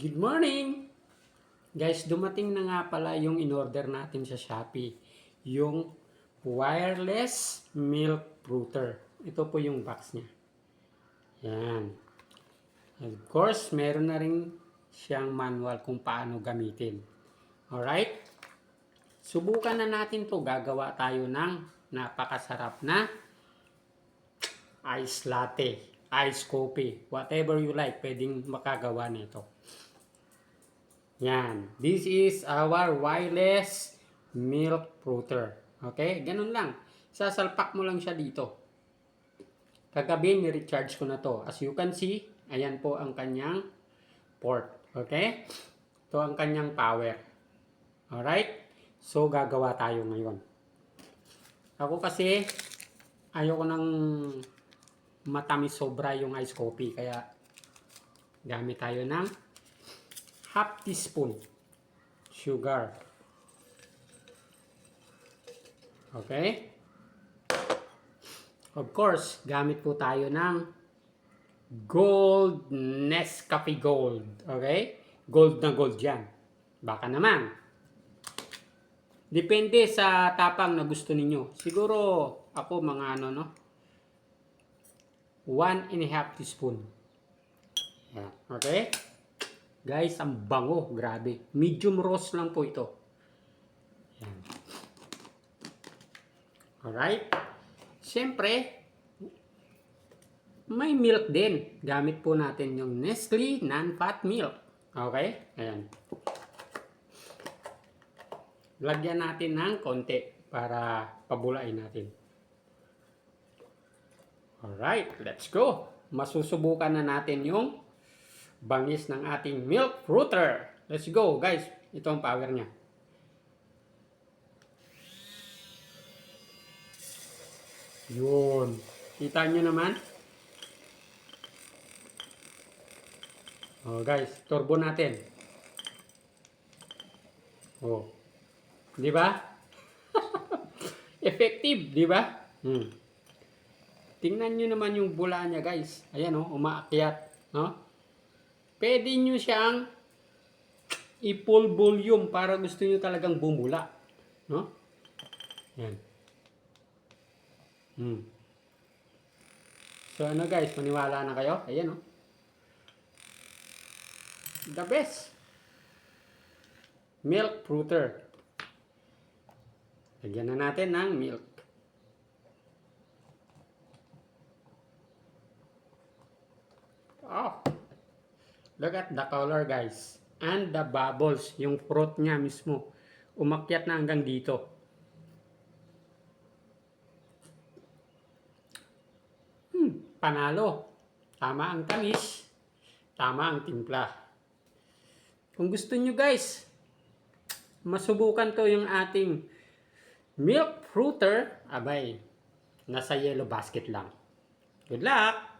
Good morning! Guys, dumating na nga pala yung in-order natin sa Shopee. Yung wireless milk frother. Ito po yung box niya. Yan. Of course, meron na rin siyang manual kung paano gamitin. Alright? Subukan na natin to. Gagawa tayo ng napakasarap na ice latte, ice coffee, whatever you like, pwedeng makagawa nito. Yan. This is our wireless milk frother. Okay? Ganun lang. Sasalpak mo lang siya dito. Kagabi, ni-recharge ko na to. As you can see, ayan po ang kanyang port. Okay? Ito ang kanyang power. Alright? So, gagawa tayo ngayon. Ako kasi, ayoko nang matamis sobra yung ice coffee. Kaya, gamit tayo ng half teaspoon sugar. Okay? Of course, gamit po tayo ng Gold Nescafe Gold. Okay? Gold na gold yan. Baka naman. Depende sa tapang na gusto ninyo. Siguro, ako mga 1.5 teaspoon. Yan. Okay? Guys, ang bango. Grabe. Medium roast lang po ito. Yan. Alright. Siyempre, may milk din. Gamit po natin yung Nestle non-fat milk. Okay? Ayan. Lagyan natin ng konti para pabulain natin. Alright, let's go. Masusubukan na natin yung bangis ng ating milk frother. Let's go, guys. Ito ang power niya. Yun. Kita nyo naman. Oh, guys. Turbo natin. Oh. Di ba? Effective, di ba? Tingnan nyo naman yung bula niya, guys. Ayan, oh. Umaakyat. No? Pwede nyo siyang i-full volume para gusto nyo talagang bumula. No? Yan. So ano guys, maniwala na kayo? Ayan, oh. The best. Milk frother. Lagyan na natin ng milk. Oh. Look at the color, guys. And the bubbles. Yung fruit niya mismo. Umakyat na hanggang dito. Panalo. Tama ang tamis. Tama ang timpla. Kung gusto nyo, guys, masubukan to yung ating milk frother, abay, nasa yellow basket lang. Good luck!